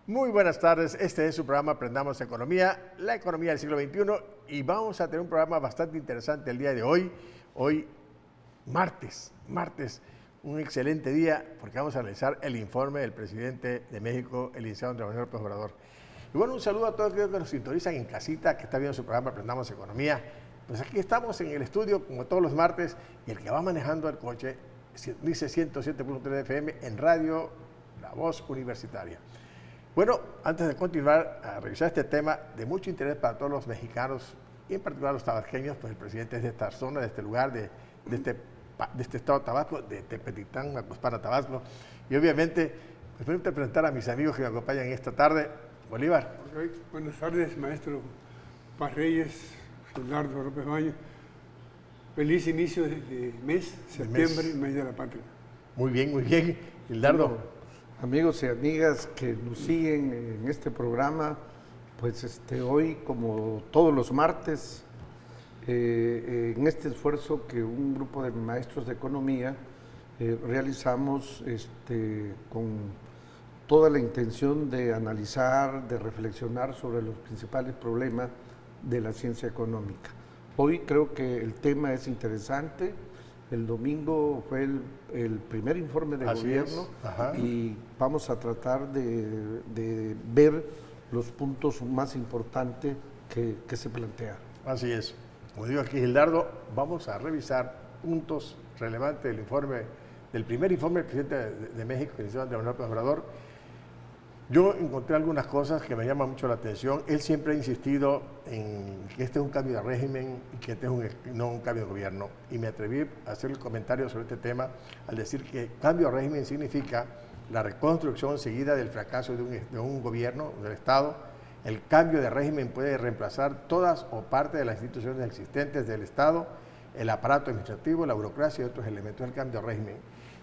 Muy buenas tardes, este es su programa Aprendamos Economía, la economía del siglo XXI, y vamos a tener un programa bastante interesante el día de hoy. Hoy, martes, un excelente día porque vamos a analizar el informe del presidente de México, el licenciado Andrés Manuel López Obrador. Y bueno, un saludo a todos aquellos que nos sintonizan en casita, que está viendo su programa Aprendamos Economía. Pues aquí estamos en el estudio, como todos los martes, y el que va manejando el coche dice 107.3 FM en radio La Voz Universitaria. Bueno, antes de continuar a revisar este tema de mucho interés para todos los mexicanos y en particular los tabasqueños, pues el presidente es de esta zona, de este lugar, de este estado de Tabasco, de Tepetitán, Macuspana, Tabasco. Y obviamente, pues permítame presentar a mis amigos que me acompañan esta tarde. Bolívar. Okay. Buenas tardes, maestro Paz Reyes, Gildardo López Baño. Feliz inicio de mes, septiembre, mes de la patria. Muy bien, Gildardo. Amigos y amigas que nos siguen en este programa, pues hoy, como todos los martes, en este esfuerzo que un grupo de maestros de economía realizamos con toda la intención de analizar, de reflexionar sobre los principales problemas de la ciencia económica. Hoy creo que el tema es interesante. El domingo fue el primer informe de gobierno y vamos a tratar de ver los puntos más importantes que se plantean. Así es. Como digo aquí Gildardo, vamos a revisar puntos relevantes del informe, del primer informe del presidente de México, el licenciado Andrés Manuel López Obrador. Yo encontré algunas cosas que me llaman mucho la atención. Él siempre ha insistido en que este es un cambio de régimen y que este es no un cambio de gobierno. Y me atreví a hacer el comentario sobre este tema al decir que cambio de régimen significa la reconstrucción seguida del fracaso de un gobierno, del Estado. El cambio de régimen puede reemplazar todas o parte de las instituciones existentes del Estado, el aparato administrativo, la burocracia y otros elementos del cambio de régimen.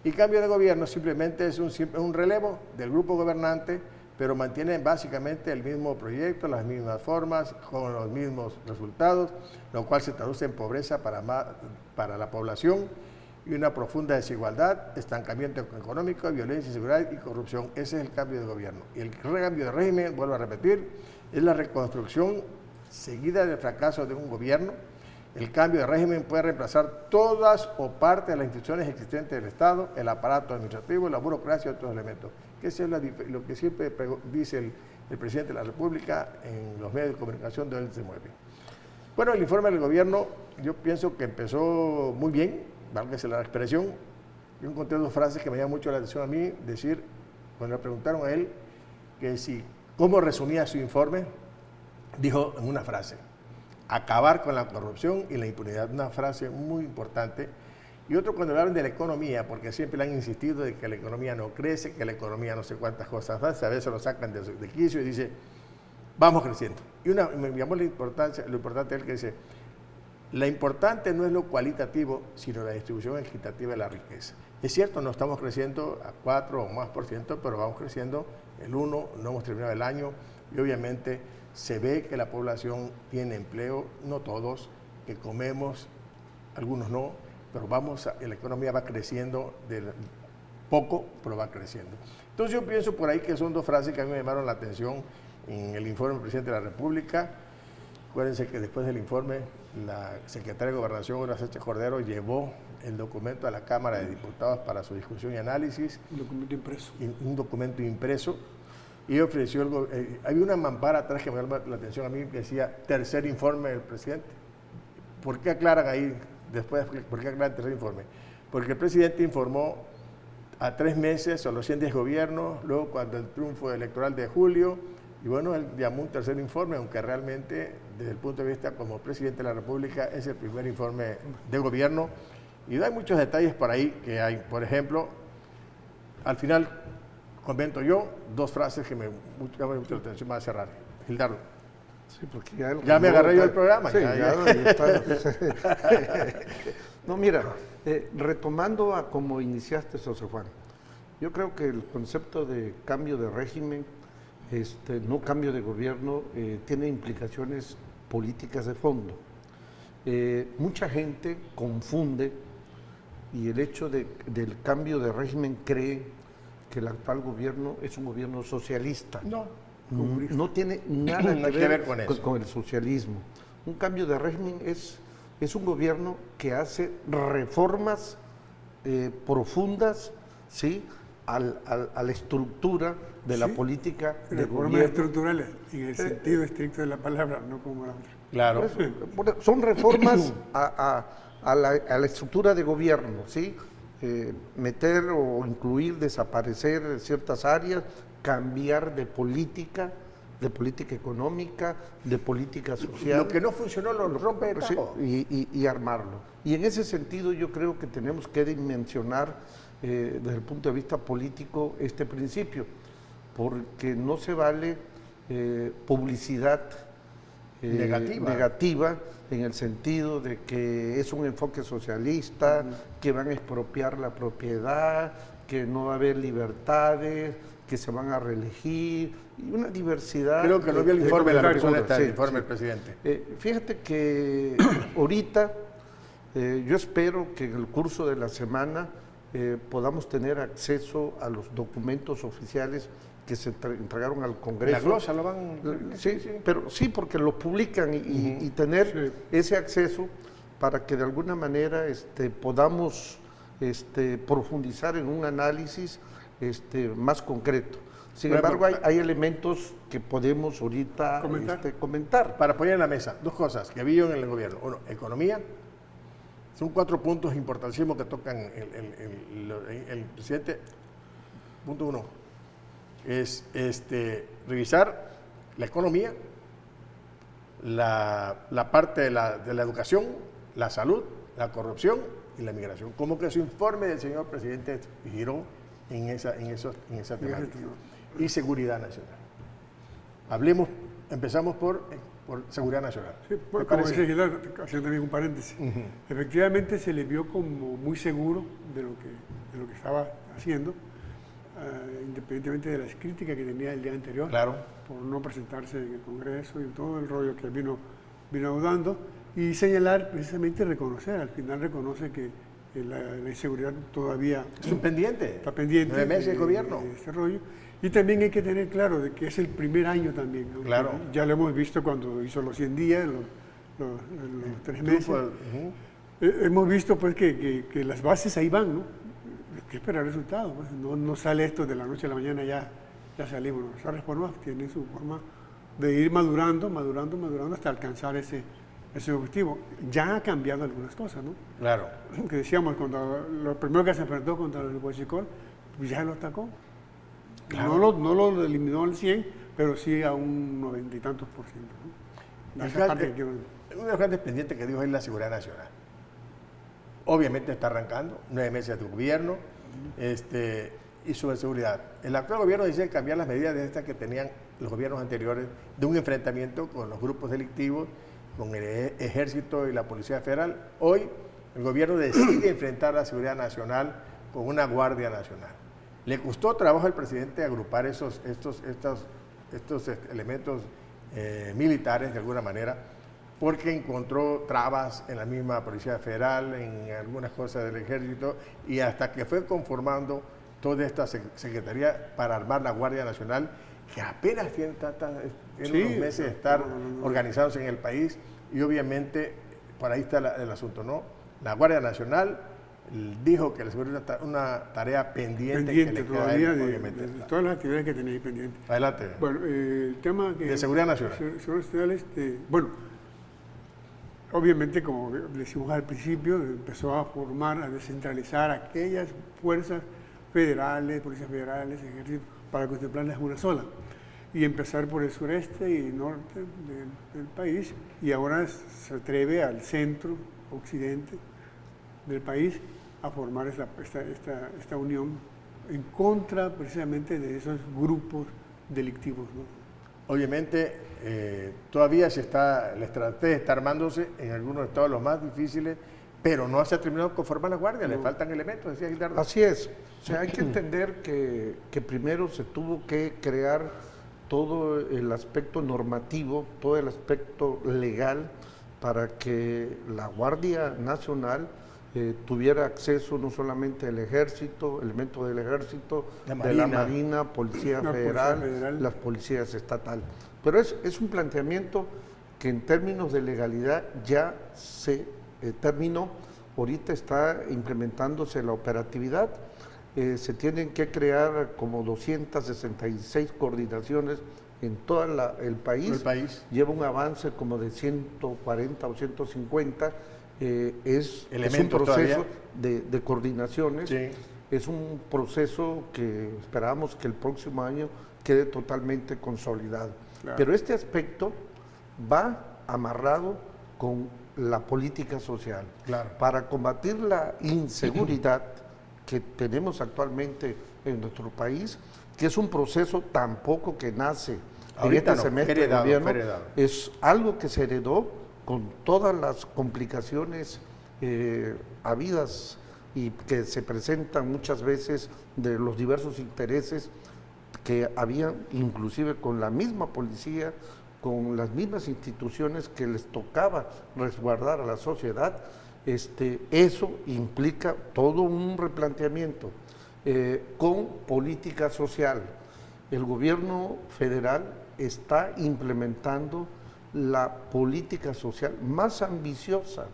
Y cambio de gobierno simplemente es un relevo del grupo gobernante, pero mantienen básicamente el mismo proyecto, las mismas formas, con los mismos resultados, lo cual se traduce en pobreza para la población y una profunda desigualdad, estancamiento económico, violencia, inseguridad y corrupción. Ese es el cambio de gobierno. Y el cambio de régimen, vuelvo a repetir, es la reconstrucción seguida del fracaso de un gobierno. El cambio de régimen puede reemplazar todas o parte de las instituciones existentes del Estado, el aparato administrativo, la burocracia y otros elementos. Que eso es lo que siempre dice el presidente de la República en los medios de comunicación donde él se mueve. Bueno, el informe del gobierno, yo pienso que empezó muy bien, válgase la expresión. Yo encontré dos frases que me llaman mucho la atención a mí, decir, cuando le preguntaron a él que cómo resumía su informe, dijo en una frase: acabar con la corrupción y la impunidad, una frase muy importante. Y otro cuando hablan de la economía, porque siempre le han insistido de que la economía no crece, que la economía no sé cuántas cosas hace, a veces lo sacan de quicio y dice, vamos creciendo. Y me llamó lo importante de él que dice, la importante no es lo cualitativo, sino la distribución equitativa de la riqueza. Es cierto, no estamos creciendo a 4 o más %, pero vamos creciendo el 1, no hemos terminado el año, y obviamente se ve que la población tiene empleo, no todos, que comemos, algunos no, pero la economía va creciendo poco, pero va creciendo. Entonces yo pienso por ahí que son dos frases que a mí me llamaron la atención en el informe del presidente de la República. Acuérdense que después del informe, la secretaria de Gobernación, Olga Sánchez Cordero, llevó el documento a la Cámara de Diputados para su discusión y análisis. Un documento impreso. Un documento impreso. Y ofreció, había una mampara atrás que me llamó la atención a mí, que decía, tercer informe del presidente. ¿Por qué aclaran ahí, después, por qué aclaran el tercer informe? Porque el presidente informó a 3 meses o los 100 días de gobierno, luego cuando el triunfo electoral de julio, y bueno, él llamó un tercer informe, aunque realmente, desde el punto de vista como presidente de la República, es el primer informe de gobierno. Y hay muchos detalles por ahí que hay, por ejemplo, al final, comento yo, dos frases que me llaman mucho la atención para cerrar. Gildardo. Sí, porque ya me agarré yo el programa. Sí, ya no, mira, retomando a como iniciaste, José Juan, yo creo que el concepto de cambio de régimen, no cambio de gobierno, tiene implicaciones políticas de fondo. Mucha gente confunde y el hecho del cambio de régimen cree que el actual gobierno es un gobierno socialista. No. No tiene nada que ver con eso. Con el socialismo. Un cambio de régimen es un gobierno que hace reformas profundas, ¿sí?, a la estructura de la política de reformas gobierno. estructurales, en el sentido estricto de la palabra, no como la otra. Claro. Son reformas a la estructura de gobierno, ¿sí? Meter o incluir, desaparecer ciertas áreas, cambiar de política económica, de política social. Lo que no funcionó lo rompe de Sí, tajo. y armarlo. Y en ese sentido yo creo que tenemos que dimensionar desde el punto de vista político este principio, porque no se vale publicidad negativa en el sentido de que es un enfoque socialista, que van a expropiar la propiedad, que no va a haber libertades, que se van a reelegir, y una diversidad. Creo que no vi el informe de la persona, sí, el informe sí. del presidente. Fíjate que ahorita yo espero que en el curso de la semana podamos tener acceso a los documentos oficiales que se entregaron al Congreso. La glosa lo van... Sí, pero sí, porque lo publican y tener ese acceso para que de alguna manera podamos profundizar en un análisis más concreto. Sin embargo, hay elementos que podemos ahorita comentar. Para poner en la mesa, dos cosas que vi yo en el gobierno. Uno, economía. Son 4 puntos importantísimos que tocan el presidente. Punto 1 es revisar la economía, la parte de la educación, la salud, la corrupción y la migración. Como que su informe del señor presidente giró en esa temática. Y seguridad nacional. Empezamos por seguridad nacional. Sí, como dice Gildardo, haciendo también un paréntesis. Efectivamente se le vio como muy seguro de lo que estaba haciendo, independientemente de las críticas que tenía el día anterior, claro, por no presentarse en el Congreso y todo el rollo que vino dando, y señalar, precisamente reconocer, al final reconoce que la inseguridad todavía es un pendiente. Está pendiente. 9 meses de gobierno. Este rollo. Y también hay que tener claro de que es el primer año también. ¿No? Claro. Ya lo hemos visto cuando hizo los 100 días, los 3 meses. Hemos visto pues que las bases ahí van, ¿no? Hay que esperar resultados. Pues. No sale esto de la noche a la mañana ya salimos. ¿No? Esas reformas tienen su forma de ir madurando hasta alcanzar ese objetivo. Ya ha cambiado algunas cosas, ¿no? Claro. Que decíamos, cuando lo primero que se enfrentó contra el huachicol, pues ya lo atacó. Claro. No lo eliminó al 100, pero sí a un 90 y tantos %. ¿No? Uno de los grandes pendientes que dijo es la seguridad nacional. Obviamente está arrancando, 9 meses de gobierno, y sobre seguridad. El actual gobierno dice cambiar las medidas de estas que tenían los gobiernos anteriores de un enfrentamiento con los grupos delictivos, con el Ejército y la Policía Federal. Hoy el gobierno decide enfrentar la seguridad nacional con una Guardia Nacional. Le costó trabajo al presidente agrupar estos elementos militares de alguna manera, porque encontró trabas en la misma Policía Federal, en algunas cosas del Ejército, y hasta que fue conformando toda esta secretaría para armar la Guardia Nacional, que apenas tiene unos meses de estar organizados en el país, y obviamente por ahí está el asunto, ¿no? La Guardia Nacional dijo que la seguridad es una tarea pendiente que le queda a él, obviamente. De todas las actividades que tenéis pendientes. Adelante. Bueno, el tema de seguridad nacional. Seguridad nacional, bueno, obviamente, como decimos al principio, empezó a formar, a descentralizar aquellas fuerzas federales, policías federales, ejércitos, para contemplarlas una sola. Y empezar por el sureste y norte del país, y ahora se atreve al centro, occidente del país, a formar esta unión en contra precisamente de esos grupos delictivos, ¿no? Obviamente, todavía la estrategia está armándose en algunos estados los más difíciles, pero no se ha terminado de conformar la Guardia, le faltan elementos, decía Gildardo. Así es. O sea, hay que entender que primero se tuvo que crear todo el aspecto normativo, todo el aspecto legal, para que la Guardia Nacional tuviera acceso no solamente el ejército, elementos del ejército, de la Marina, Policía Federal, las policías estatales. Pero es un planteamiento que en términos de legalidad ya se terminó. Ahorita está implementándose la operatividad. Se tienen que crear como 266 coordinaciones en todo el país. Lleva un avance como de 140 o 150. Es un proceso de coordinaciones. Sí. Es un proceso que esperamos que el próximo año quede totalmente consolidado. Claro. Pero este aspecto va amarrado con la política social. Claro. Para combatir la inseguridad que tenemos actualmente en nuestro país, que es un proceso tampoco que nace en este semestre de gobierno, es algo que se heredó con todas las complicaciones habidas y que se presentan muchas veces de los diversos intereses que habían, inclusive con la misma policía, con las mismas instituciones que les tocaba resguardar a la sociedad. Eso implica todo un replanteamiento con política social. El gobierno federal está implementando la política social más ambiciosa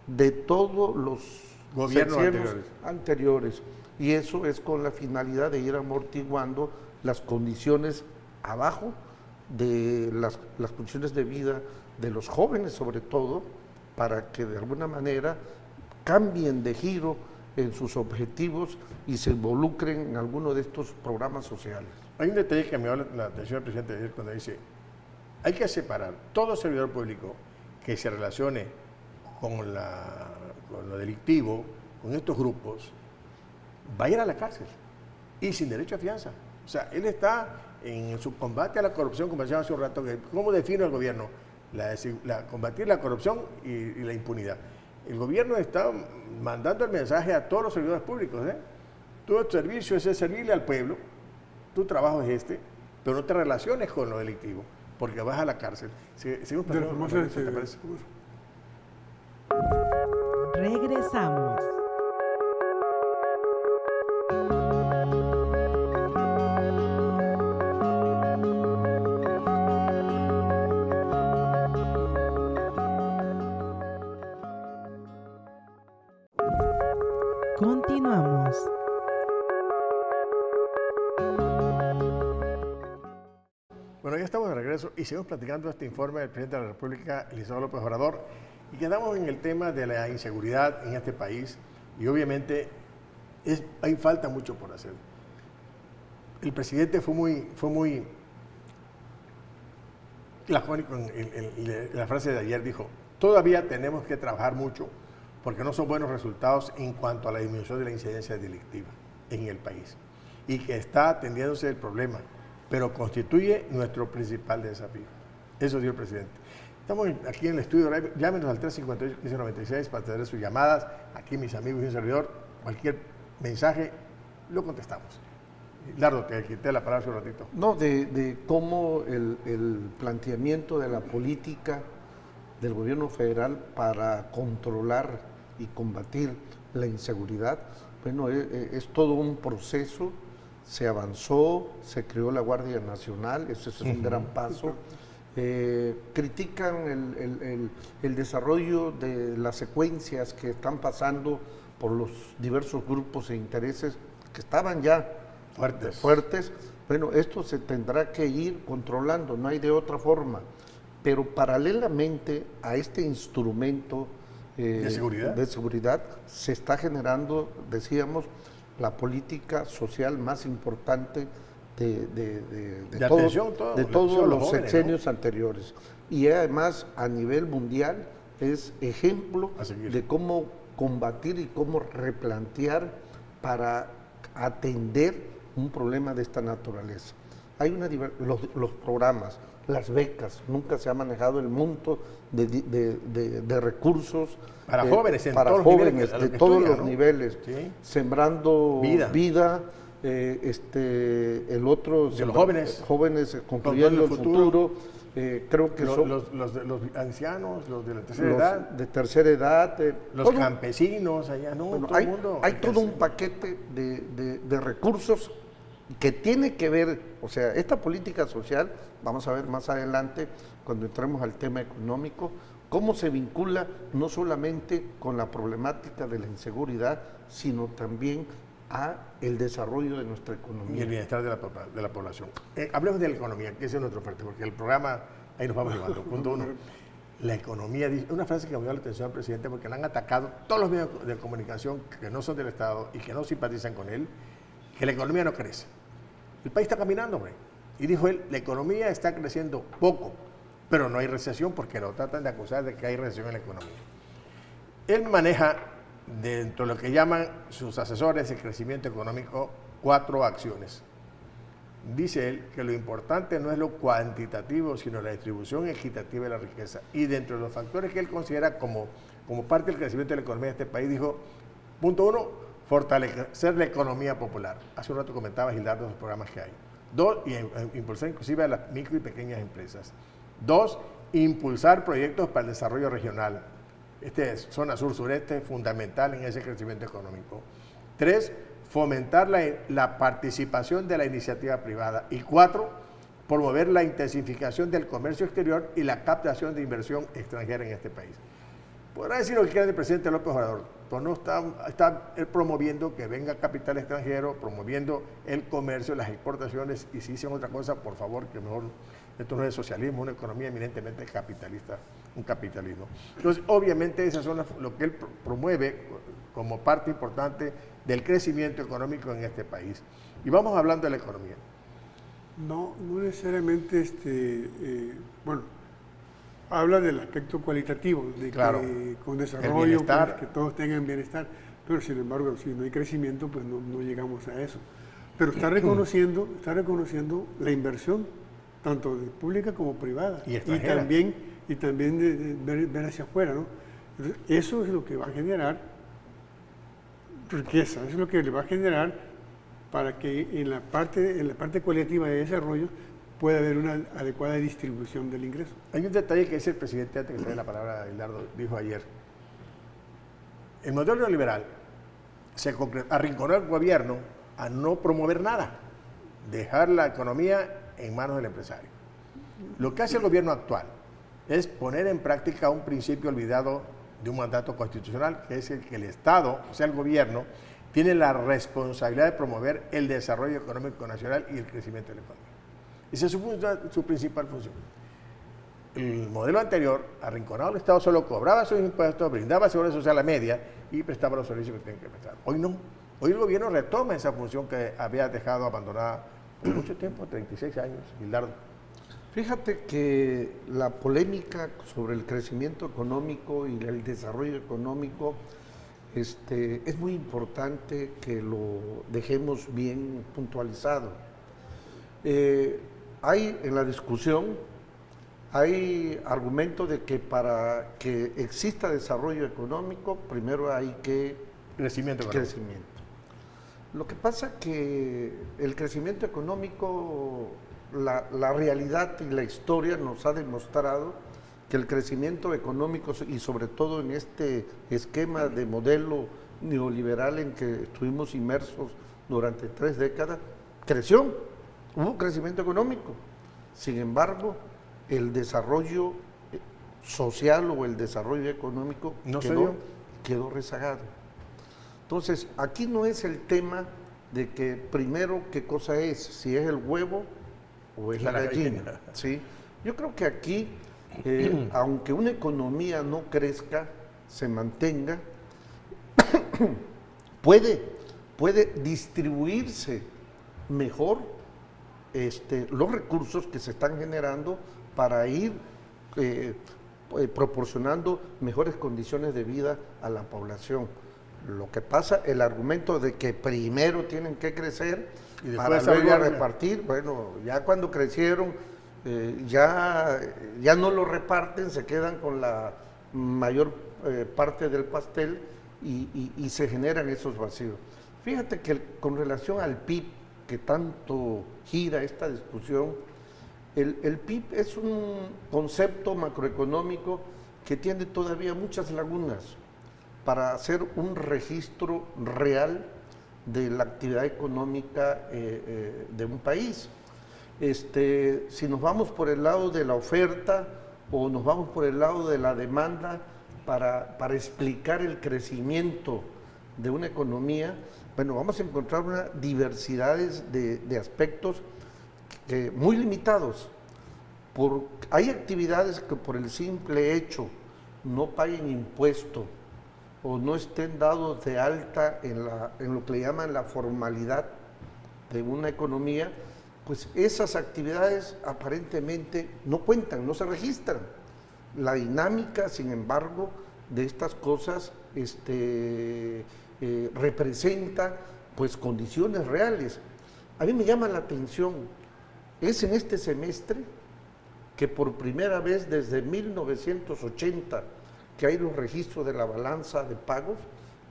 de todos los gobiernos anteriores. Y eso es con la finalidad de ir amortiguando las condiciones abajo de las condiciones de vida de los jóvenes, sobre todo, para que de alguna manera cambien de giro en sus objetivos y se involucren en alguno de estos programas sociales. Hay un detalle que me llama la atención al presidente ayer cuando dice: hay que separar todo servidor público que se relacione con lo delictivo, con estos grupos, va a ir a la cárcel y sin derecho a fianza. O sea, él está en su combate a la corrupción, como decíamos hace un rato, ¿cómo define el gobierno? Combatir la corrupción y la impunidad. El gobierno está mandando el mensaje a todos los servidores públicos. Tu servicio es servirle al pueblo, tu trabajo es pero no te relaciones con lo delictivo, porque vas a la cárcel. Seguimos pasando. ¿Te parece? Regresamos. Continuamos. Bueno, ya estamos de regreso y seguimos platicando este informe del presidente de la República, Eliseo López Obrador, y quedamos en el tema de la inseguridad en este país y obviamente hay falta mucho por hacer. El presidente fue muy lacónico en la frase de ayer, dijo: todavía tenemos que trabajar mucho porque no son buenos resultados en cuanto a la disminución de la incidencia delictiva en el país y que está atendiéndose el problema, pero constituye nuestro principal desafío. Eso dijo el presidente. Estamos aquí en el estudio, llámenos al 358-1596 para tener sus llamadas. Aquí mis amigos y un servidor, cualquier mensaje lo contestamos. Lardo, te quité la palabra hace un ratito. No, de cómo el planteamiento de la política del gobierno federal para controlar y combatir la inseguridad, bueno, es todo un proceso. Se avanzó, se creó la Guardia Nacional, eso es un gran paso. Critican el desarrollo de las secuencias que están pasando por los diversos grupos e intereses que estaban ya fuertes. Bueno, esto se tendrá que ir controlando, no hay de otra forma. Pero paralelamente a este instrumento de seguridad se está generando, decíamos, la política social más importante de todos los sexenios anteriores. Y además a nivel mundial es ejemplo de cómo combatir y cómo replantear para atender un problema de esta naturaleza. Hay los programas, las becas, nunca se ha manejado el monto de recursos para jóvenes, de todos los niveles, ¿sí? Sembrando vida, el otro de los jóvenes construyendo el futuro, creo que son los ancianos, los de la tercera los edad, de tercera edad, los todo. campesinos, allá, no, Bueno, todo el mundo. hay todo un paquete de recursos que tiene que ver, o sea, esta política social, vamos a ver más adelante, cuando entremos al tema económico, cómo se vincula no solamente con la problemática de la inseguridad, sino también a el desarrollo de nuestra Y economía. el bienestar de la población. Hablemos de la economía, que ese es nuestro fuerte, porque el programa, ahí nos vamos llevando. Punto uno. La economía, una frase que me dio la atención al presidente, porque le han atacado todos los medios de comunicación que no son del Estado y que no simpatizan con él, que la economía no crece. El país está caminando, hombre. Y dijo él, la economía está creciendo poco, pero no hay recesión, porque lo tratan de acusar de que hay recesión en la economía. Él maneja, dentro de lo que llaman sus asesores el crecimiento económico, 4 acciones. Dice él que lo importante no es lo cuantitativo, sino la distribución equitativa de la riqueza. Y dentro de los factores que él considera como parte del crecimiento de la economía de este país, dijo, punto 1, fortalecer la economía popular. Hace un rato comentaba Gildardo los programas que hay. 2, impulsar inclusive a las micro y pequeñas empresas. 2, impulsar proyectos para el desarrollo regional. Esta es zona sur-sureste, fundamental en ese crecimiento económico. 3, fomentar la participación de la iniciativa privada. Y 4, promover la intensificación del comercio exterior y la captación de inversión extranjera en este país. Podrá decir lo que quiera el presidente López Obrador, pero no está él promoviendo que venga capital extranjero, promoviendo el comercio, las exportaciones, y si dicen otra cosa, por favor, que mejor, esto no es socialismo, es una economía eminentemente capitalista, un capitalismo. Entonces, obviamente, esas son lo que él promueve como parte importante del crecimiento económico en este país. Y vamos hablando de la economía. No necesariamente, bueno, habla del aspecto cualitativo, de Claro, que con el desarrollo, bienestar. pues, que todos tengan bienestar, pero sin embargo, si no hay crecimiento, pues no llegamos a eso. Pero está reconociendo la inversión, tanto de pública como privada, Y extranjera. también de ver hacia afuera, ¿no? Entonces, eso es lo que va a generar riqueza, eso es lo que le va a generar para que en la parte cualitativa de desarrollo pueda haber una adecuada distribución del ingreso. Hay un detalle que dice el presidente, antes que te dé la palabra, Gildardo, dijo ayer. El modelo neoliberal arrinconó al gobierno a no promover nada, dejar la economía en manos del empresario. Lo que hace el gobierno actual es poner en práctica un principio olvidado de un mandato constitucional, que es el que el Estado, o sea, el gobierno, tiene la responsabilidad de promover el desarrollo económico nacional y el crecimiento de la economía. Esa es su principal función. El modelo anterior, arrinconado, el Estado solo cobraba sus impuestos, brindaba seguridad social a media y prestaba los servicios que tienen que prestar. Hoy no. Hoy el gobierno retoma esa función que había dejado abandonada por mucho tiempo, 36 años, Gildardo. Fíjate que la polémica sobre el crecimiento económico y el desarrollo económico es muy importante que lo dejemos bien puntualizado. Hay en la discusión, hay argumento de que para que exista desarrollo económico, primero hay que Crecimiento económico. crecimiento. Lo que pasa que el crecimiento económico, la realidad y la historia nos ha demostrado que el crecimiento económico, y sobre todo en este esquema de modelo neoliberal en que estuvimos inmersos durante 3 décadas, creció, hubo crecimiento económico. Sin embargo, el desarrollo social o el desarrollo económico No se dio. quedó rezagado. Entonces, aquí no es el tema de que primero qué cosa es, si es el huevo o es la gallina. ¿Sí? Yo creo que aquí, aunque una economía no crezca, se mantenga, puede distribuirse mejor los recursos que se están generando para ir proporcionando mejores condiciones de vida a la población. Lo que pasa, el argumento de que primero tienen que crecer Y para después luego desarrollarse. repartir, bueno, ya cuando crecieron, ya no lo reparten, se quedan con la mayor parte del pastel y se generan esos vacíos. Fíjate que con relación al PIB, que tanto gira esta discusión, El PIB es un concepto macroeconómico que tiene todavía muchas lagunas para hacer un registro real de la actividad económica de un país. Si nos vamos por el lado de la oferta o nos vamos por el lado de la demanda para explicar el crecimiento de una economía, bueno, vamos a encontrar una diversidades de aspectos muy limitados. Hay actividades que por el simple hecho no paguen impuesto o no estén dados de alta en lo que le llaman la formalidad de una economía, pues esas actividades aparentemente no cuentan, no se registran. La dinámica, sin embargo, de estas cosas representa pues condiciones reales. A mí me llama la atención, es en este semestre que por primera vez desde 1980 que hay los registros de la balanza de pagos,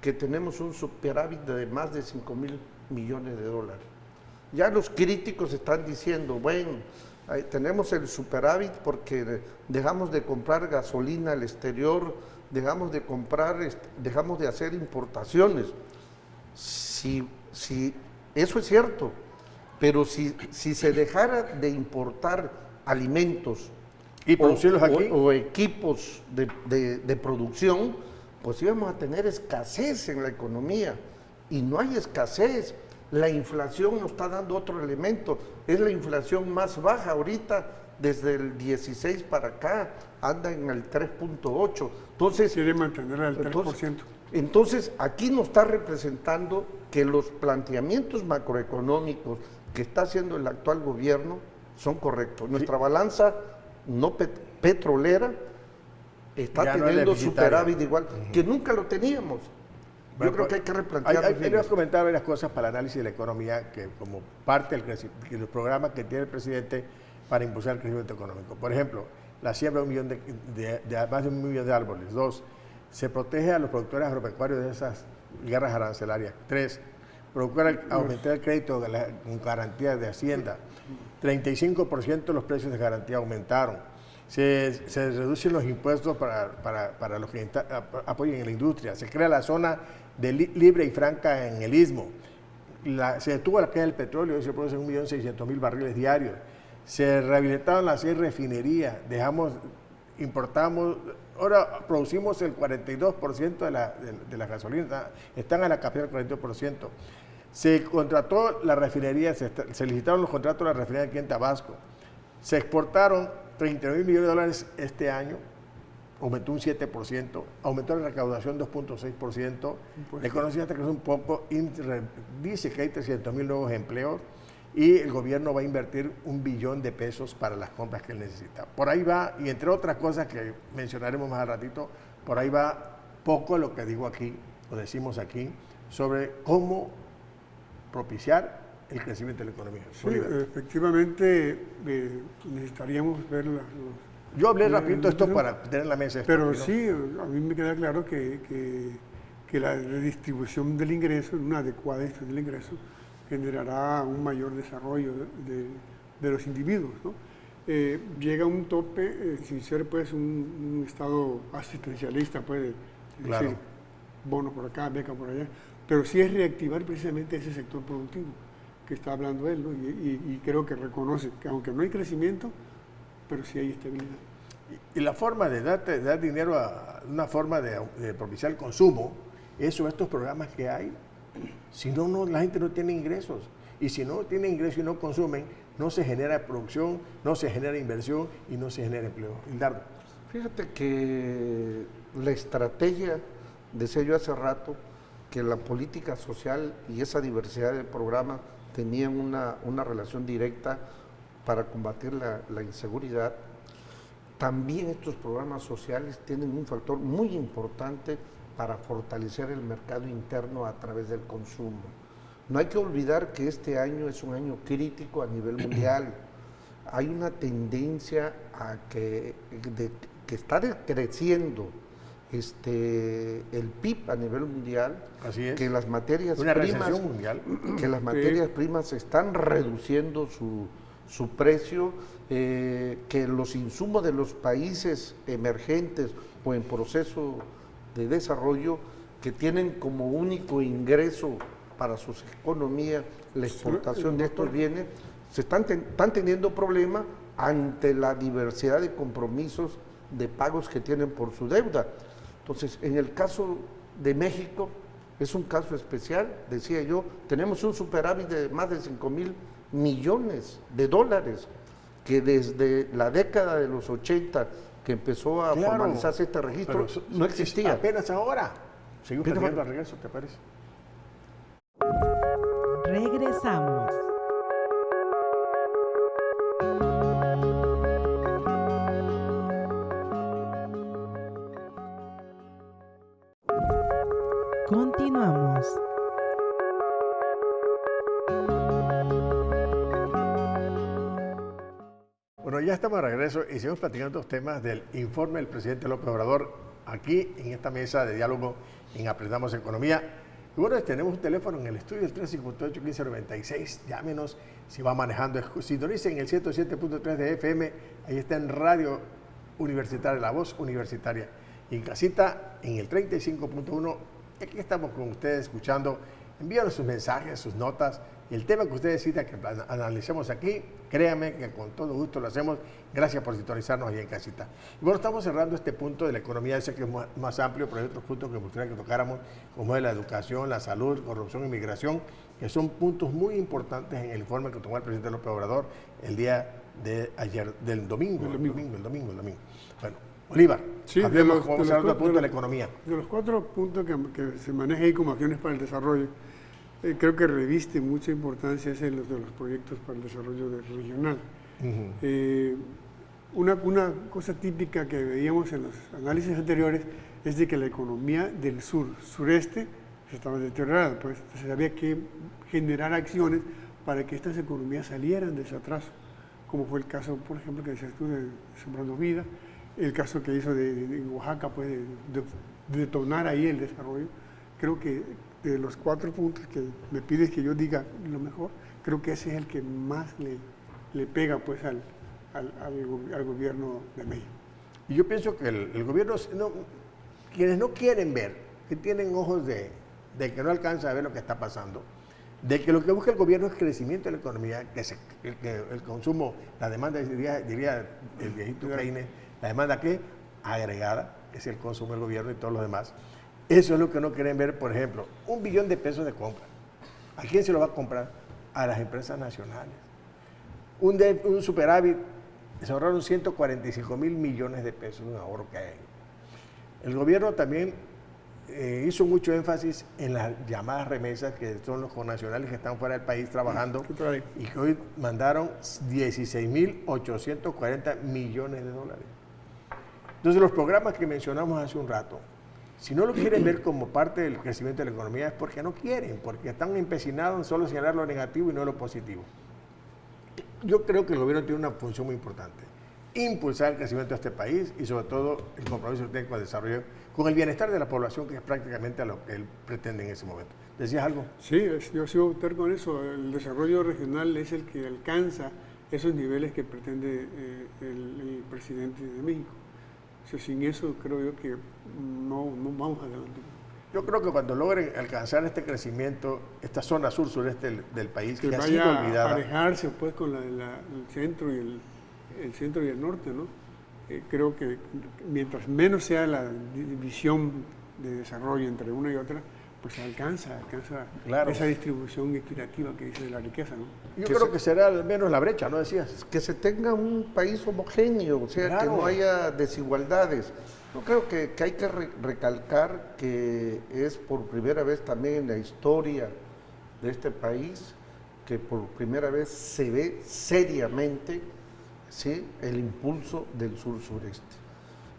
que tenemos un superávit de más de 5,000 millones de dólares. Ya los críticos están diciendo, bueno, tenemos el superávit porque dejamos de comprar gasolina al exterior, dejamos de hacer importaciones. Si eso es cierto, pero si se dejara de importar alimentos y producirlos aquí o equipos de producción, pues íbamos a tener escasez en la economía, y no hay escasez. La inflación nos está dando otro elemento, es la inflación más baja ahorita, desde el 16 para acá, anda en el 3.8. Entonces, quiere mantenerla al 3%. Entonces, aquí nos está representando que los planteamientos macroeconómicos que está haciendo el actual gobierno son correctos. Nuestra balanza no petrolera está teniendo superávit igual, que nunca lo teníamos. Yo creo que hay que replantear. Voy a comentar varias cosas para el análisis de la economía, que como parte del programa que tiene el presidente para impulsar el crecimiento económico. Por ejemplo, la siembra de más de 1 millón de árboles. 2, se protege a los productores agropecuarios de esas guerras arancelarias. 3, procura aumentar el crédito con garantías de Hacienda. 35% de los precios de garantía aumentaron. Se reducen los impuestos para los que apoyen en la industria. Se crea la zona de libre y franca en el Istmo. Se detuvo la caída del petróleo, se producen 1.600.000 barriles diarios. Se rehabilitaron las 6 refinerías. Importamos, ahora producimos el 42% de la gasolina, están a la capacidad del 42%. Se contrató la refinería, se licitaron los contratos de la refinería aquí en Tabasco. Se exportaron 39 millones de dólares este año, aumentó un 7%, aumentó la recaudación 2.6%, la economía está creciendo un poco, dice que hay 300,000 nuevos empleos y el gobierno va a invertir $1 billón para las compras que él necesita. Por ahí va, y entre otras cosas que mencionaremos más al ratito, por ahí va poco lo que digo aquí, o decimos aquí, sobre cómo propiciar el crecimiento de la economía. Sí, efectivamente necesitaríamos ver Yo hablé rapidito esto para tener en la mesa. Pero sí, a mí me queda claro que la redistribución del ingreso, una adecuada distribución del ingreso, generará un mayor desarrollo de los individuos, ¿no? Llega un tope, sin ser pues un estado asistencialista, puede decir bonos por acá, beca por allá, pero sí es reactivar precisamente ese sector productivo que está hablando él, ¿no? Y creo que reconoce que aunque no hay crecimiento, pero sí hay estabilidad. Y la forma de dar dinero, una forma de propiciar el consumo, es sobre estos programas que hay. Si no, la gente no tiene ingresos. Y si no tiene ingresos y no consumen, no se genera producción, no se genera inversión y no se genera empleo. Hildardo. Fíjate que la estrategia, decía yo hace rato, que la política social y esa diversidad de programas tenían una relación directa para combatir la inseguridad. También estos programas sociales tienen un factor muy importante para fortalecer el mercado interno a través del consumo. No hay que olvidar que este año es un año crítico a nivel mundial. Hay una tendencia a que está decreciendo el PIB a nivel mundial. Así es. Que las materias una primas recesión mundial. Que las materias primas están reduciendo su precio, que los insumos de los países emergentes o en proceso de desarrollo, que tienen como único ingreso para sus economías la exportación de estos bienes, están teniendo problemas ante la diversidad de compromisos de pagos que tienen por su deuda. Entonces, en el caso de México, es un caso especial, decía yo, tenemos un superávit de más de 5,000 millones de dólares, que desde la década de los 80, que empezó a formalizarse este registro, no existía. Apenas ahora. Seguimos platicando al regreso, ¿te parece? Regresamos. Continuamos. Bueno, ya estamos de regreso y seguimos platicando los temas del informe del presidente López Obrador aquí en esta mesa de diálogo en Aprendamos Economía. Y bueno, tenemos un teléfono en el estudio, el 358-1596. Llámenos si va manejando. Sintonicen el 107.3 de FM. Ahí está en Radio Universitaria, La Voz Universitaria. Y en casita, en el 35.1. Aquí estamos con ustedes escuchando. Envíanos sus mensajes, sus notas. Y el tema que ustedes decidan que analicemos aquí, créanme que con todo gusto lo hacemos. Gracias por sintonizarnos ahí en casita. Y bueno, estamos cerrando este punto de la economía, ese que es más amplio, pero hay otros puntos que me gustaría que tocáramos, como es la educación, la salud, corrupción y migración, que son puntos muy importantes en el informe que tomó el presidente López Obrador el día de ayer, del domingo. El domingo. Bueno, Bolívar, hablemos cómo será otro punto de la economía. De los 4 puntos que se maneja ahí como acciones para el desarrollo, creo que reviste mucha importancia ese de los proyectos para el desarrollo regional. Una cosa típica que veíamos en los análisis anteriores es de que la economía del sureste se estaba deteriorando, pues entonces había que generar acciones para que estas economías salieran de ese atraso, como fue el caso, por ejemplo, que decías tú de Sembrando Vida, el caso que hizo de Oaxaca, pues de detonar ahí el desarrollo. Creo que de los 4 puntos que me pides que yo diga lo mejor, creo que ese es el que más le pega pues al gobierno de México. Y yo pienso que el gobierno, quienes no quieren ver, que tienen ojos de que no alcanzan a ver lo que está pasando, de que lo que busca el gobierno es crecimiento de la economía, que el consumo, la demanda, diría el viejito Keynes, la demanda que agregada, que es el consumo del gobierno y todos los demás. Eso es lo que no quieren ver, por ejemplo, 1 billón de pesos de compra. ¿A quién se lo va a comprar? A las empresas nacionales. Un superávit, se ahorraron 145,000 millones de pesos, un ahorro que hay. El gobierno también hizo mucho énfasis en las llamadas remesas, que son los connacionales que están fuera del país trabajando, y que hoy mandaron 16,840 millones de dólares. Entonces, los programas que mencionamos hace un rato, si no lo quieren ver como parte del crecimiento de la economía, es porque no quieren, porque están empecinados en solo señalar lo negativo y no lo positivo. Yo creo que el gobierno tiene una función muy importante: impulsar el crecimiento de este país y sobre todo el compromiso que tiene con el desarrollo, con el bienestar de la población, que es prácticamente a lo que él pretende en ese momento. ¿Decías algo? Sí, yo sigo votar con eso. El desarrollo regional es el que alcanza esos niveles que pretende el presidente de México. O sea, sin eso creo yo que no vamos adelante. Yo creo que cuando logren alcanzar este crecimiento, esta zona sur-sureste del país, que ha sido vaya olvidada, a aparejarse pues con el centro y el centro y el norte, ¿no? Creo que mientras menos sea la división de desarrollo entre una y otra, pues alcanza claro esa distribución equitativa que dice de la riqueza, ¿no? Yo creo que será al menos la brecha, ¿no decías? Que se tenga un país homogéneo, o sea, que no haya desigualdades. Yo creo que hay que recalcar que es por primera vez también en la historia de este país que por primera vez se ve seriamente, ¿sí?, el impulso del sur-sureste.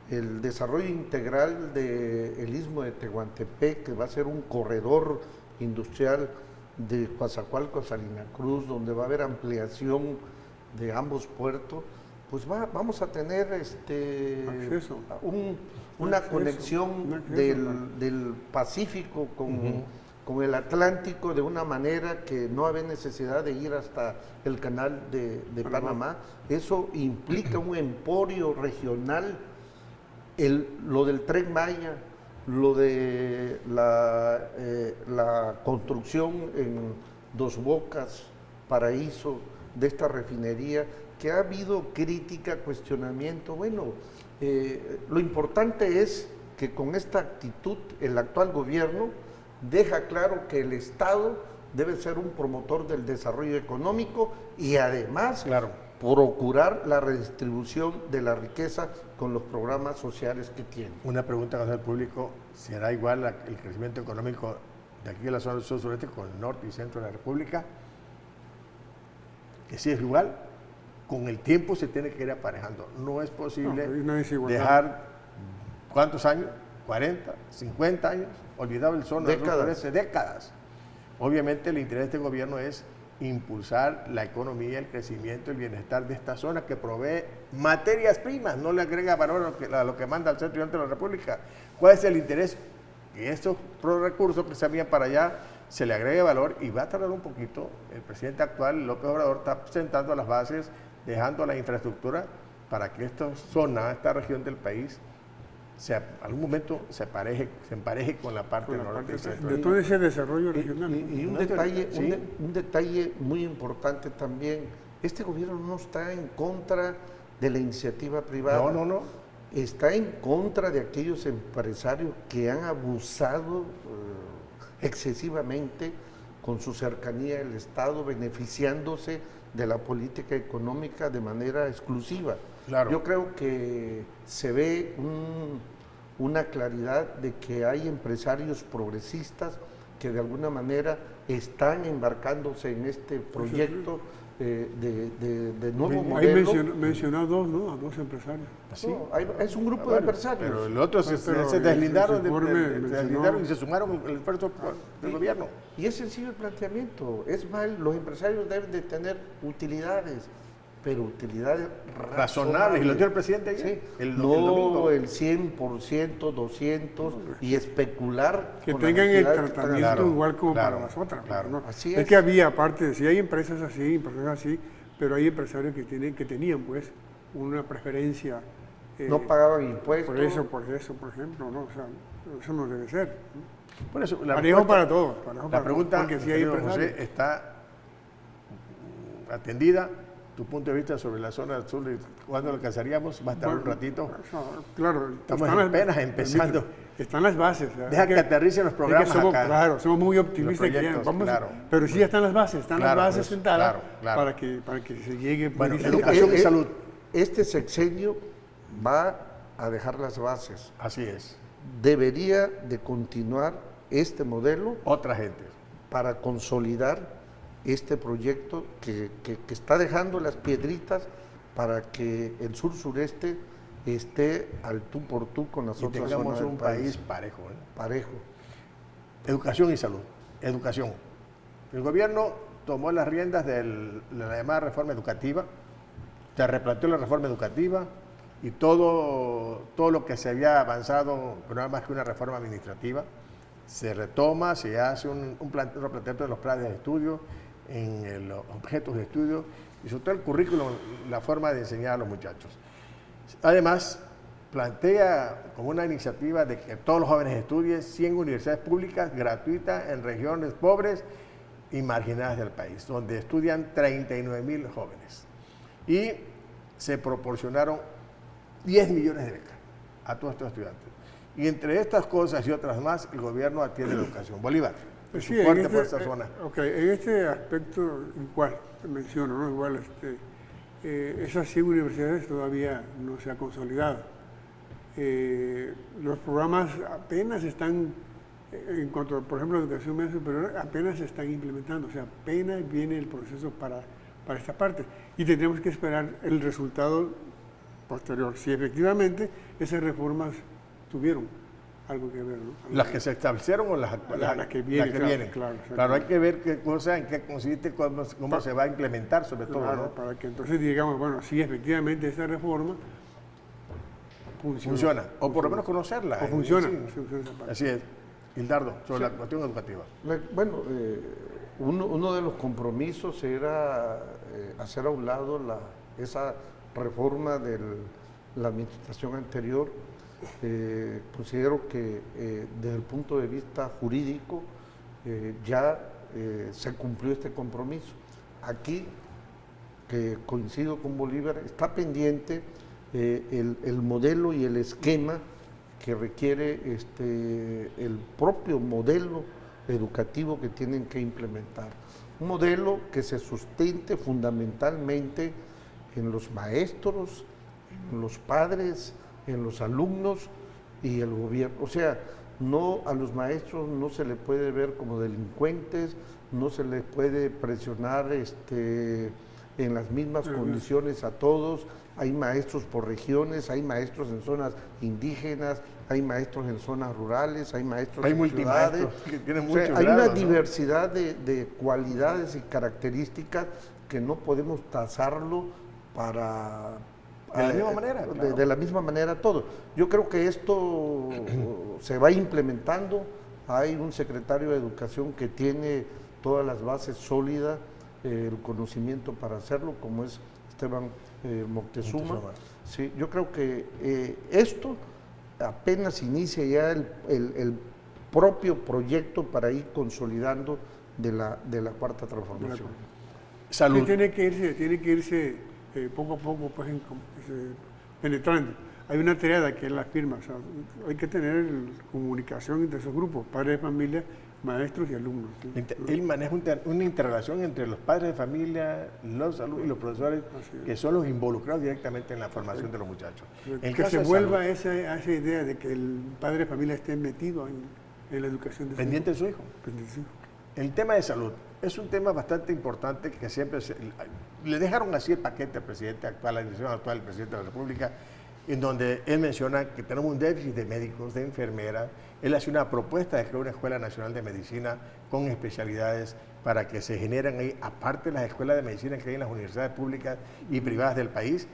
El desarrollo integral del Istmo de Tehuantepec, que va a ser un corredor industrial de Coatzacoalcos a Salina Cruz, donde va a haber ampliación de ambos puertos, pues vamos a tener una conexión del Pacífico con el Atlántico de una manera que no había necesidad de ir hasta el canal de Panamá. Eso implica un emporio regional, lo del Tren Maya, lo de la construcción en Dos Bocas, Paraíso, de esta refinería, que ha habido crítica, cuestionamiento. Bueno, lo importante es que con esta actitud el actual gobierno deja claro que el Estado debe ser un promotor del desarrollo económico y además procurar la redistribución de la riqueza con los programas sociales que tiene. Una pregunta al público: ¿será igual el crecimiento económico de aquí de la zona del sur-sureste con el norte y centro de la República? Que sí es igual. Con el tiempo se tiene que ir aparejando. No es posible dejar, ¿cuántos años? 40, 50 años, olvidado el zona del sur-sureste, décadas. Obviamente el interés de este gobierno es impulsar la economía, el crecimiento, el bienestar de esta zona que provee materias primas, no le agrega valor a lo que manda al centro y norte de la República. ¿Cuál es el interés? Que estos recursos que se envían para allá se le agregue valor, y va a tardar un poquito. El presidente actual, López Obrador, está sentando las bases, dejando la infraestructura para que esta zona, esta región del país, algún momento se empareje con la parte norte y centro. De todo ese desarrollo regional. Y un detalle muy importante también: este gobierno no está en contra de la iniciativa privada. No. Está en contra de aquellos empresarios que han abusado excesivamente con su cercanía al Estado, beneficiándose de la política económica de manera exclusiva. Claro. Yo creo que se ve una claridad de que hay empresarios progresistas que de alguna manera están embarcándose en este proyecto de nuevo modelo. Ahí mencionó a dos empresarios. ¿Sí? No, es un grupo de empresarios. Pero el otro se deslindaron, y se sumaron al esfuerzo del gobierno. Y es sencillo el planteamiento. Es mal, los empresarios deben de tener utilidades, pero utilidades razonables. Y lo dio el presidente ayer. Sí. El domingo. El 100%, 200% y especular. Que con tengan el cantidad tratamiento igual como para las otras. Claro. ¿no? Así es que había, aparte, si hay empresas así, pero hay empresarios que tenían pues una preferencia. No pagaban impuestos. Por eso, por ejemplo, ¿no? O sea, eso no debe ser. ¿no? Por eso, parejo para todos. La pregunta, porque si hay empresarios. José, está atendida. Tu punto de vista sobre la zona del sur, ¿cuándo lo alcanzaríamos? Va a estar un ratito. Claro, estamos apenas empezando. Están las bases. Deja que aterricen los programas acá. Claro, somos muy optimistas. Pero sí ya están las bases, sentadas para que se llegue. Bueno, educación y salud. Este sexenio va a dejar las bases. Así es. Debería de continuar este modelo. Otra gente. Para consolidar este proyecto que está dejando las piedritas para que el sur-sureste esté al tú por tú con las otras zonas del país. Un país parejo. Parejo. Educación y salud. Educación. El gobierno tomó las riendas de la llamada reforma educativa, se replanteó la reforma educativa y todo lo que se había avanzado, no era más que una reforma administrativa, se retoma, se hace un replanteamiento de los planes de estudio, en los objetos de estudio y sobre todo el currículum, la forma de enseñar a los muchachos. Además, plantea como una iniciativa de que todos los jóvenes estudien 100 universidades públicas gratuitas en regiones pobres y marginadas del país, donde estudian 39,000 jóvenes. Y se proporcionaron 10 millones de becas a todos estos estudiantes. Y entre estas cosas y otras más, el gobierno atiende la educación. Bolívar. Sí, Fuerte por esta zona. En este aspecto, igual, te menciono, ¿no? Igual, esas 100 universidades todavía no se han consolidado. Los programas apenas están, en cuanto, por ejemplo, a educación media superior, apenas se están implementando, o sea, apenas viene el proceso para esta parte. Y tendremos que esperar el resultado posterior, si efectivamente esas reformas tuvieron algo que ver, ¿no? ¿Las que se establecieron o las actuales? Las que vienen. Claro, hay que ver qué cosa, en qué consiste, cómo se va a implementar sobre todo, ¿no? Para que entonces digamos, bueno, sí, efectivamente esta reforma funciona. O por lo menos conocerla. O funciona. Sí. Así es. Hildardo, sobre la cuestión educativa. Bueno, uno de los compromisos era hacer a un lado esa reforma de la administración anterior. Considero que desde el punto de vista jurídico ya se cumplió este compromiso. Aquí, que coincido con Bolívar, está pendiente el modelo y el esquema que requiere el propio modelo educativo que tienen que implementar. Un modelo que se sustente fundamentalmente en los maestros, en los padres, en los alumnos y el gobierno. O sea, no, a los maestros no se les puede ver como delincuentes, no se les puede presionar en las mismas condiciones a todos. Hay maestros por regiones, hay maestros en zonas indígenas, hay maestros en zonas rurales, hay maestros en ciudades. Que tienen O sea, muchos hay grados, una diversidad de cualidades y características que no podemos tasarlo para... De la misma manera, claro. De la misma manera todo. Yo creo que esto se va implementando. Hay un secretario de Educación que tiene todas las bases sólidas, el conocimiento para hacerlo, como es Esteban Moctezuma. Sí, yo creo que esto apenas inicia ya el propio proyecto para ir consolidando de la cuarta transformación. Salud. Sí, tiene que irse poco a poco pues, penetrando. Hay una triada que es la firma, o sea, hay que tener comunicación entre esos grupos, padres de familia, maestros y alumnos. ¿Sí? Él maneja una interrelación entre los padres de familia, los alumnos y los profesores, que son los involucrados directamente en la formación de los muchachos. Que se vuelva a esa idea de que el padre de familia esté metido en la educación de pendiente de su hijo. Pendiente de su hijo. El tema de salud es un tema bastante importante que siempre le dejaron así el paquete al presidente actual, la dirección actual del presidente de la República, en donde él menciona que tenemos un déficit de médicos, de enfermeras. Él hace una propuesta de crear una Escuela Nacional de Medicina con especialidades para que se generen ahí, aparte de las escuelas de medicina que hay en las universidades públicas y privadas del país,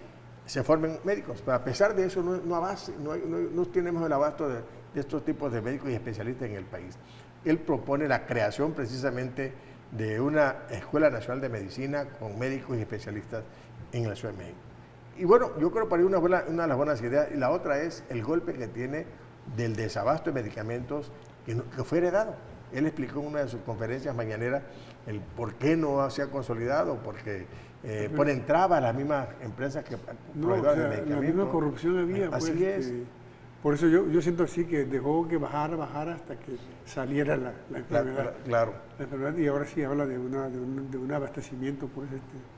se formen médicos. Pero a pesar de eso, no tenemos el abasto de estos tipos de médicos y especialistas en el país. Él propone la creación precisamente de una Escuela Nacional de Medicina con médicos y especialistas en la Ciudad de México. Y bueno, yo creo que para una de las buenas ideas, y la otra es el golpe que tiene del desabasto de medicamentos que fue heredado. Él explicó en una de sus conferencias mañaneras el por qué no se ha consolidado, porque ponen trabas a las mismas empresas que proveedoras de medicamentos. La misma corrupción había. Así pues, es. Por eso yo siento así que dejó que bajara hasta que saliera la enfermedad. Claro. La enfermedad, y ahora sí habla de un abastecimiento. Pues,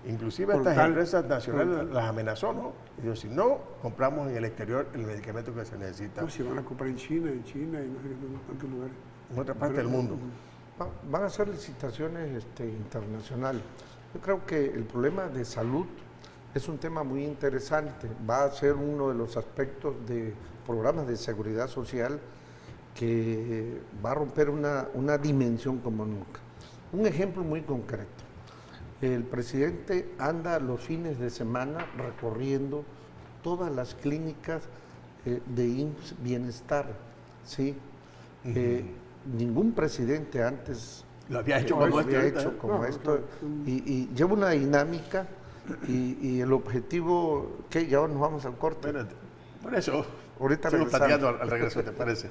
Inclusive estas empresas nacionales las amenazó, ¿no? Y dijo, si no compramos en el exterior el medicamento que se necesita. No, si van a comprar en China y no sé en cuántos lugares. En otra parte del mundo. Van a ser licitaciones internacionales. Yo creo que el problema de salud es un tema muy interesante. Va a ser uno de los aspectos de programas de seguridad social que va a romper una dimensión como nunca. Un ejemplo muy concreto. El presidente anda los fines de semana recorriendo todas las clínicas de IMSS Bienestar, ¿sí? Ningún presidente antes lo había hecho como esto. Y lleva una dinámica y el objetivo, ¿qué? Ya nos vamos al corte. Espérate. Por eso, ahorita estamos platicando al regreso, ¿te parece?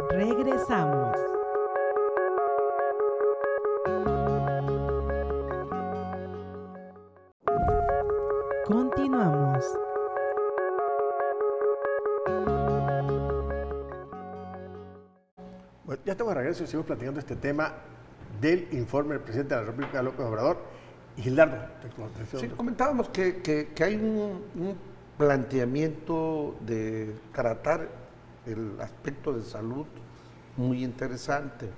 Regresamos. Continuamos. Bueno, ya estamos de regreso y seguimos platicando este tema del informe del presidente de la República, López Obrador. Y Hildardo, sí, comentábamos que hay un planteamiento de tratar el aspecto de salud muy interesante.